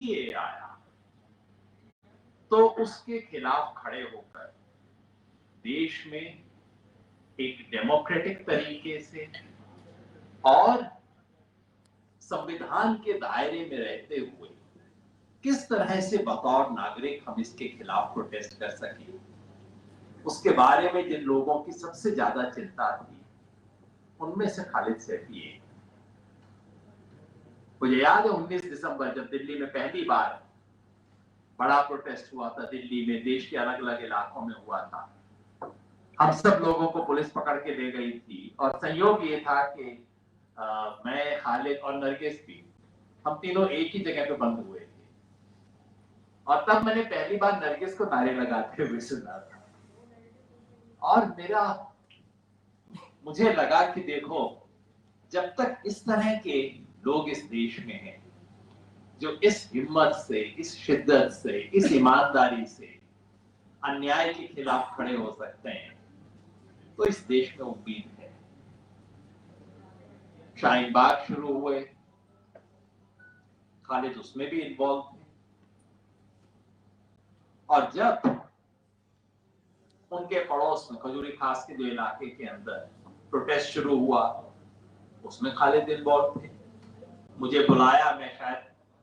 ये आया तो उसके खिलाफ खड़े होकर देश में एक डेमोक्रेटिक तरीके से और संविधान के दायरे में रहते हुए किस तरह से बतौर नागरिक हम इसके खिलाफ प्रोटेस्ट कर सके, उसके बारे में जिन लोगों की सबसे ज्यादा चिंता थी उनमें से खालिद सैफी एक। मुझे याद है 19 दिसंबर जब दिल्ली में पहली बार बड़ा प्रोटेस्ट हुआ था, दिल्ली में देश के अलग अलग इलाकों में हुआ था। हम सब लोगों को पुलिस पकड़ के ले गई थी और संयोग ये था कि मैं, खालिद और नरगिस भी, हम तीनों एक ही जगह पे बंद हुए थे। और तब मैंने पहली बार नरगिस को नारे लगाते हुए सुना था और मुझे लगा कि देखो, जब तक इस तरह के लोग इस देश में हैं जो इस हिम्मत से, इस शिद्दत से, इस ईमानदारी से अन्याय के खिलाफ खड़े हो सकते हैं, तो इस देश में उम्मीद है। शाहीन बाग शुरू हुए, खालिद उसमें भी इन्वॉल्व थे और जब उनके पड़ोस में खजूरी खास के जो इलाके के अंदर प्रोटेस्ट शुरू हुआ उसमें खालिद इन्वॉल्व थे। मुझे बुलाया, मैं शायद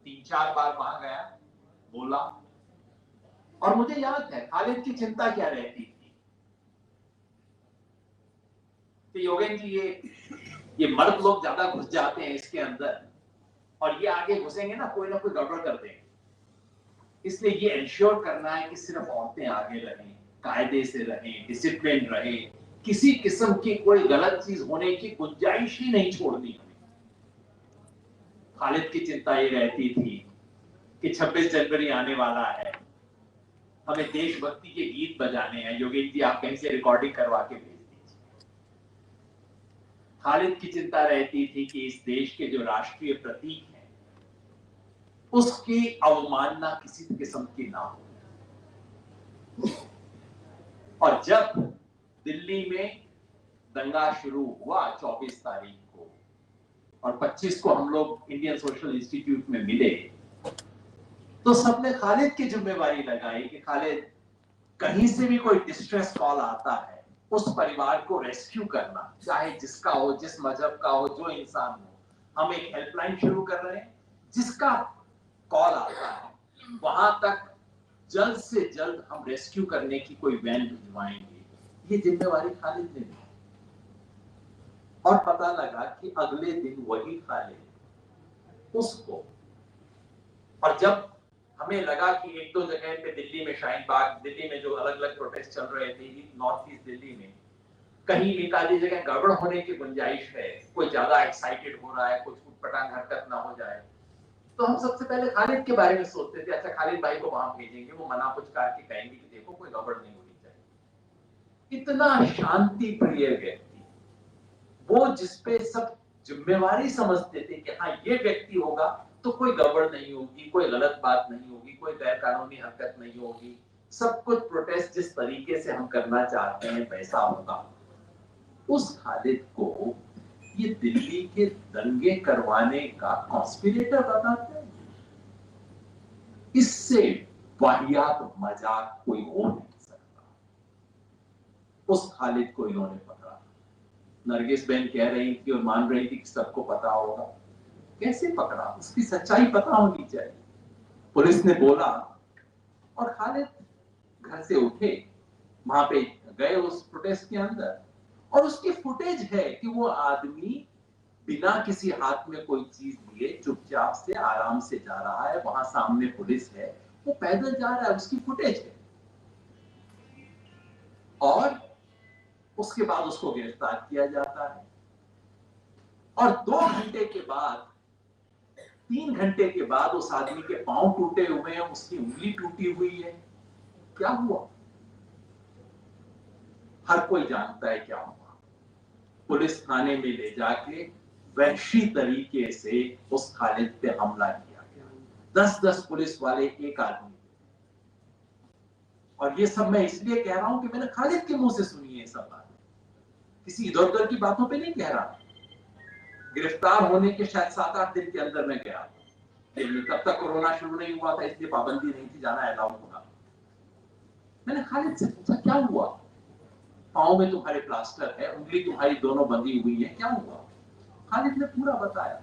3-4 बार वहां गया, बोला। और मुझे याद है खालिद की चिंता क्या रहती थी कि योगेन जी ये मर्द लोग ज्यादा घुस जाते हैं इसके अंदर और ये आगे घुसेंगे ना कोई गड़बड़ कर देंगे, इसलिए ये इंश्योर करना है कि सिर्फ औरतें आगे रहें, कायदे से रहें, डिसिप्लिन रहे, किसी किस्म की कोई गलत चीज होने की गुंजाइश ही नहीं छोड़नी हमें। खालिद की चिंता ये रहती थी कि 26 जनवरी आने वाला है, हमें देशभक्ति के गीत बजाने हैं, योगेश जी आप कहीं से रिकॉर्डिंग करवा के भेज दीजिए। खालिद की चिंता रहती थी कि इस देश के जो राष्ट्रीय प्रतीक हैं उसकी अवमानना किसी किस्म की ना हो। और जब दिल्ली में दंगा शुरू हुआ 24 तारीख को और 25 को हम लोग इंडियन सोशल इंस्टीट्यूट में मिले, तो सबने खालिद की जिम्मेवारी लगाई कि खालिद, कहीं से भी कोई डिस्ट्रेस कॉल आता है उस परिवार को रेस्क्यू करना, चाहे जिसका हो, जिस मजहब का हो, जो इंसान हो। हम एक हेल्पलाइन शुरू कर रहे हैं, जिसका कॉल आता है वहां तक जल्द से जल्द हम रेस्क्यू करने की कोई वैन भिजवाएंगे। ये जिम्मेवारी खालिद ने ली और पता लगा कि अगले दिन वही खालिद उसको, और जब हमें लगा कि 1-2 जगह पे दिल्ली में, शाहीन बाग, दिल्ली में जो अलग अलग प्रोटेस्ट चल रहे थे नॉर्थ ईस्ट दिल्ली में, कहीं एक आधी जगह गड़बड़ होने की गुंजाइश है, कोई ज्यादा एक्साइटेड हो रहा है, कुछ उटपटांग हरकत ना हो जाए, तो हम सबसे पहले खालिद के बारे में सोचते थे, अच्छा खालिद भाई को वहां भेजेंगे, वो मना पुचकार के कहेंगे कि देखो कोई गड़बड़ नहीं होनी चाहिए। इतना शांति प्रिय व्यक्ति, वो जिसपे सब जिम्मेवारी समझते थे कि हाँ ये व्यक्ति होगा तो कोई गड़बड़ नहीं होगी, कोई गलत बात नहीं होगी, कोई गैर कानूनी हरकत नहीं होगी, सब कुछ प्रोटेस्ट जिस तरीके से हम करना चाहते हैं वैसा होगा। उस खालिद को ये दिल्ली के दंगे करवाने का कॉन्स्पिरेटर बताते हैं। इससे वाहियात मजाक कोई हो नहीं सकता। उस खालिद को इन्होंने पकड़ा। नरगिस बहन कह रही थी और मान रही थी कि सबको पता होगा। कैसे पकड़ा? उसकी सच्चाई पता होनी चाहिए। पुलिस ने बोला और खालिद घर से उठे, वहां पे गए उस प्रोटेस्ट के अंदर, और उसकी फुटेज है कि वो आदमी बिना किसी हाथ में कोई चीज लिए चुपचाप से आराम से जा रहा है, वहां सामने पुलिस है, वो पैदल जा रहा है, उसकी फुटेज है। और उसके बाद उसको गिरफ्तार किया जाता है और 2 घंटे के बाद, 3 घंटे के बाद उस आदमी के पांव टूटे हुए हैं, उसकी उंगली टूटी हुई है। क्या हुआ? हर कोई जानता है क्या हुआ। पुलिस थाने में ले जाके वहशी तरीके से उस खालिद पे हमला किया गया। 10-10 पुलिस वाले एक आदमी। और ये सब मैं इसलिए कह रहा हूं कि मैंने खालिद के मुंह से सुनी है सब बात, किसी इधर उधर की बातों पे नहीं कह रहा। गिरफ्तार होने के शायद 7-8 दिन के अंदर मैं गया, तब तक कोरोना शुरू नहीं हुआ था, इसलिए पाबंदी नहीं थी, जाना अलाउ होगा। मैंने खालिद से पूछा क्या हुआ, पाँव में तुम्हारे प्लास्टर है, उंगली तुम्हारी दोनों बंधी हुई है, क्या हुआ? खालिद ने पूरा बताया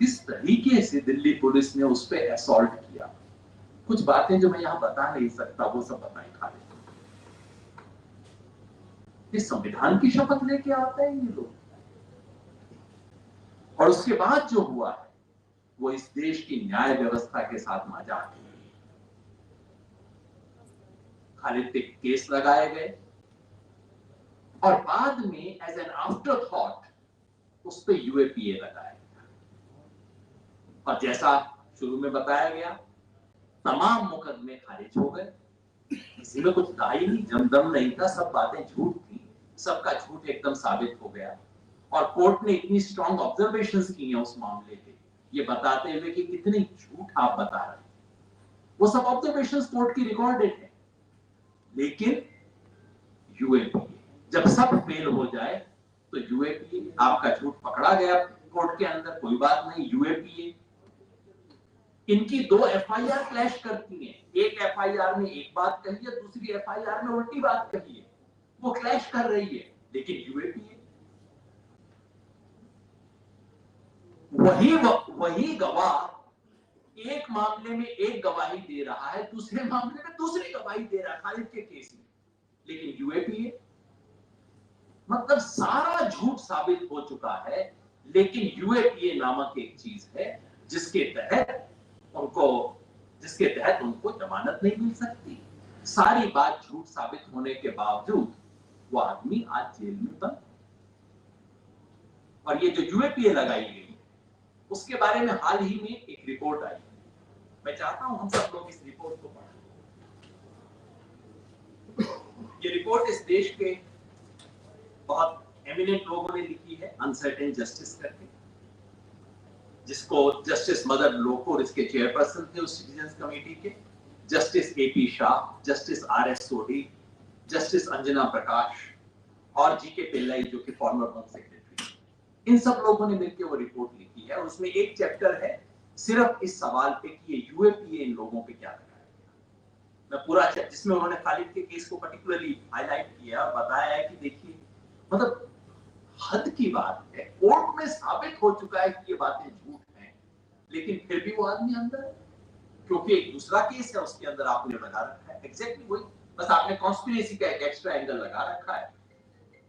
किस तरीके से दिल्ली पुलिस ने उस पर असॉल्ट किया। कुछ बातें जो मैं यहां बता नहीं सकता वो सब बताएं खालिद। इस संविधान की शपथ लेके आते हैं ये लोग, और उसके बाद जो हुआ है वो इस देश की न्याय व्यवस्था के साथ मजाक है। खालिद पे केस लगाए गए और बाद में एज एन आफ्टर थॉट उस पे यूएपीए लगाया गया, और जैसा शुरू में बताया गया तमाम मुकदमे खारिज हो गए। किसी में कुछ था ही नहीं, जमदम नहीं था, सब बातें झूठ थी, सबका झूठ एकदम साबित हो गया। और कोर्ट ने इतनी स्ट्रॉन्ग ऑब्जर्वेशंस की हैं उस मामले के, ये बताते हुए कि कितने झूठ आप बता रहे हैं, वो सब ऑब्जर्वेशंस कोर्ट की रिकॉर्डेड है। लेकिन यूएपीए जब सब फेल हो जाए तो यूएपीए, आपका झूठ पकड़ा गया कोर्ट के अंदर, कोई बात नहीं, यूएपीए इनकी दो एफआईआर क्लैश करती हैं, एक एफआईआर में एक बात कही है, दूसरी एफआईआर में उल्टी बात कही है, वो क्लैश कर रही है। लेकिन यूएपीए वही गवाह एक मामले में एक गवाही दे रहा है, दूसरे मामले में दूसरी गवाही दे रहा है खालिद के केस में। लेकिन यूएपीए मतलब सारा झूठ साबित हो चुका है, लेकिन यूएपीए नामक एक चीज है जिसके तहत उनको जमानत नहीं मिल सकती। सारी बात झूठ साबित होने के बावजूद वो आदमी आज जेल में बंद। और ये जो यूएपीए लगाई गई उसके बारे में हाल ही में एक रिपोर्ट आई, मैं चाहता हूं हम सब लोग इस रिपोर्ट को पढ़ें। ये रिपोर्ट इस देश के बहुत एमिनेंट लोगों ने लिखी है, अनसर्टेन जस्टिस करके, जिसको जस्टिस मदर लोकुर इसके चेयरपर्सन थे उस सिटीजन्स कमेटी के, justice AP Shah, justice RS Sodhi, justice Anjana Prakash और जीके पिल्लाई जो कि फॉर्मर होम सेक्रेटरी। इन सब लोगों ने मिलकर वो रिपोर्ट लिखी है, और उसमें एक चैप्टर है सिर्फ इस सवाल पे कि ये यूएपीए इन लोगों पे क्या लगाया गया। मैं पूरा जिसमें उन्होंने खालिद के केस को पर्टिकुलरली हाईलाइट किया और बताया है कि देखिए मतलब हद की बात है, कोर्ट में साबित हो चुका है कि ये बातें झूठ हैं, लेकिन फिर भी वो आदमी अंदर है क्योंकि एक दूसरा केस है उसके अंदर आपने लगा रखा है। एग्जैक्टली वही, बस आपने कॉन्स्पिरेसी का एक एक्स्ट्रा एंगल लगा रखा है।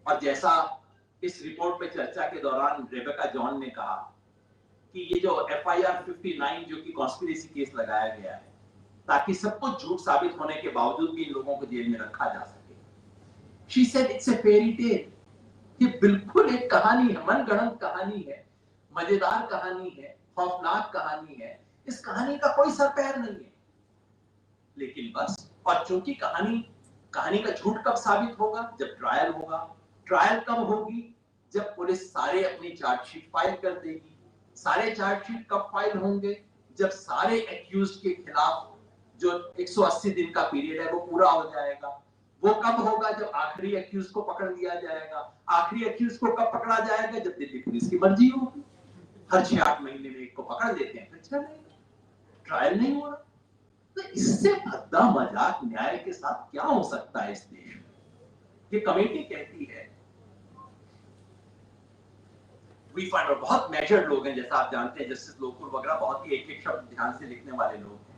और जैसा इस रिपोर्ट पे चर्चा के दौरान रेबेका जॉन ने कहा कि ये जो एफआईआर 59 जो कि कॉन्स्पिरेसी केस लगाया गया है ताकि सब कुछ झूठ साबित होने के बावजूद भी इन लोगों को जेल में रखा जा सके। She said it's a fairy tale, ये बिल्कुल एक कहानी है, मनगढ़ंत कहानी है, मजेदार कहानी है, खौफनाक कहानी है, इस कहानी का कोई सर पैर नहीं है। लेकिन बस, और चूंकि कहानी का झूठ कब साबित होगा? जब ट्रायल होगा। ट्रायल कब होगी? जब पुलिस सारे अपनी चार्जशीट फाइल कर देगी। सारे चार्जशीट कब फाइल होंगे? जब सारे एक्यूज्ड के खिलाफ जो 180 दिन का पीरियड है वो पूरा हो जाएगा। वो कब होगा? जब आखिरी एक्यूज को पकड़ लिया जाएगा। आखिरी एक्यूज को कब पकड़ा जाएगा? जब दिल्ली पुलिस की मर्जी होगी। हर 6-8 महीने में एक को पकड़ लेते हैं, फिर 6 महीने ट्रायल नहीं हो रहा। तो इससे भद्दा मजाक न्याय के साथ क्या हो सकता है इस देश में? ये कमेटी कहती है, वी फाइंड, और बहुत मेजर्ड लोग हैं जैसा आप जानते हैं, जस्टिस लोकुर वगैरह बहुत ही एक शब्द ध्यान से लिखने वाले लोग हैं।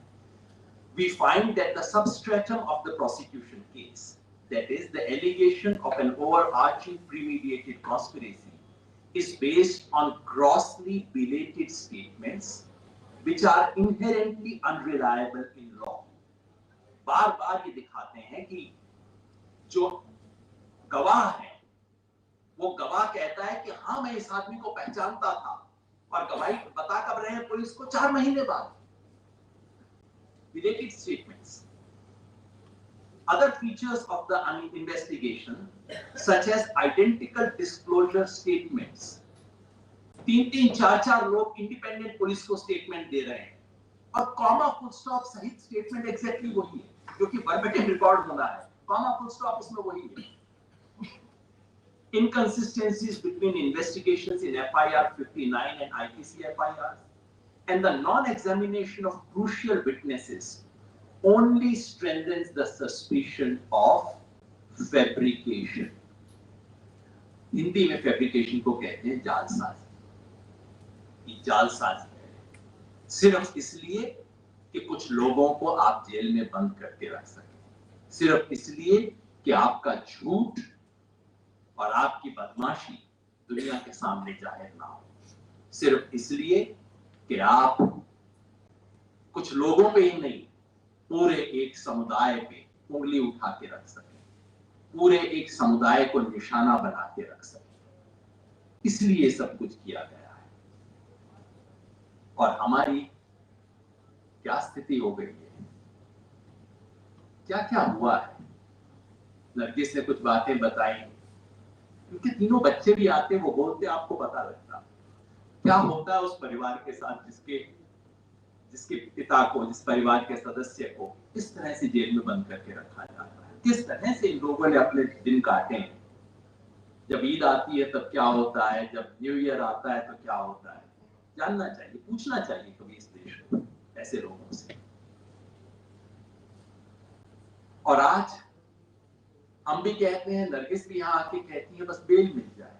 We find that the substratum of the prosecution case, that is the allegation of an overarching premeditated conspiracy, is based on grossly belated statements which are inherently unreliable in law. बार बार ये दिखाते हैं कि जो गवाह है वो गवाह कहता है कि हाँ मैं इस आदमी को पहचानता था, और गवाही बता कब रहे हैं पुलिस को? 4 महीने बाद। Related statements. Other features of the investigation, such as identical disclosure statements. 3-3, 4-4 लोग इंडिपेंडेंट पुलिस को स्टेटमेंट दे रहे हैं, और कॉमा फुल स्टॉप सहित स्टेटमेंट एग्जैक्टली वही है, क्योंकि वर्बेटिम रिकॉर्ड होना है, कॉमा फुल स्टॉप उसमें वही है। Inconsistencies between investigations in FIR 59 and IPC FIRs. and the non-examination of crucial witnesses only strengthens the suspicion of fabrication. Hindi में फैब्रिकेशन को कहते हैं जालसाजी। ये जालसाजी है सिर्फ इसलिए कि कुछ लोगों को आप जेल में बंद करके रख सकें, सिर्फ इसलिए कि आपका झूठ और आपकी बदमाशी दुनिया के सामने जाहिर ना हो, सिर्फ इसलिए कि आप कुछ लोगों पे ही नहीं पूरे एक समुदाय पे उंगली उठा के रख सकें, पूरे एक समुदाय को निशाना बना के रख सकें, इसलिए सब कुछ किया गया है। और हमारी क्या स्थिति हो गई है, क्या क्या हुआ है। नरगिस ने कुछ बातें बताई, क्योंकि तीनों बच्चे भी आते, वो बोलते, आपको पता लगता क्या होता है उस परिवार के साथ जिसके पिता को, जिस परिवार के सदस्य को इस तरह से जेल में बंद करके रखा जाता है। किस तरह से इन लोगों ने अपने दिन काटे हैं। जब ईद आती है तब क्या होता है, जब न्यू ईयर आता है तो क्या होता है, जानना चाहिए, पूछना चाहिए कभी इस देश को ऐसे लोगों से। और आज हम भी कहते हैं, नरगिस भी यहां आके कहती है, बस बेल मिल जाए।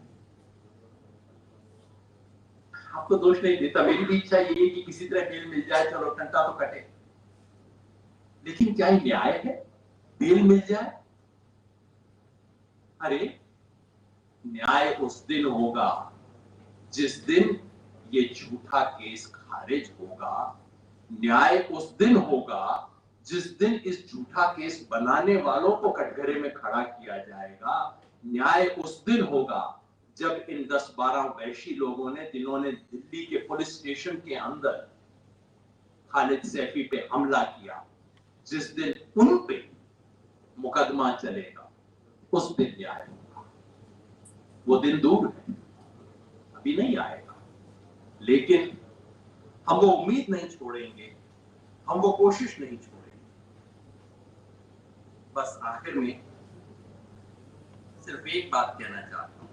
आपको दोष नहीं देता, मेरी भी इच्छा यही है कि किसी तरह बेल मिल जाए, चलो टंटा तो कटे। लेकिन क्या ये न्याय है, बेल मिल जाए? अरे न्याय उस दिन होगा जिस दिन ये झूठा केस खारिज होगा, न्याय उस दिन होगा जिस दिन इस झूठा केस बनाने वालों को कटघरे में खड़ा किया जाएगा, न्याय उस दिन होगा जब इन 10-12 वैशी लोगों ने, जिन्होंने दिल्ली के पुलिस स्टेशन के अंदर खालिद सैफी पे हमला किया, जिस दिन उन पे मुकदमा चलेगा, उस दिन न्याय होगा। वो दिन दूर है, अभी नहीं आएगा, लेकिन हम वो उम्मीद नहीं छोड़ेंगे, हम वो कोशिश नहीं छोड़ेंगे। बस आखिर में सिर्फ एक बात कहना चाहता हूं,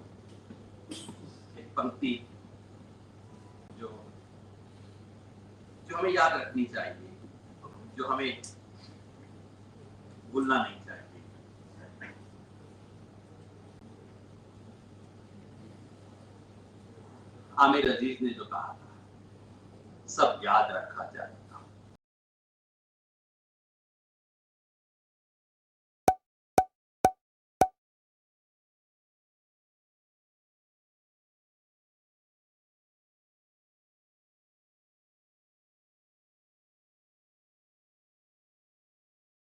एक पंक्ति जो हमें याद रखनी चाहिए, जो हमें भूलना नहीं चाहिए। आमिर अजीज ने जो कहा था, सब याद रखा जाए,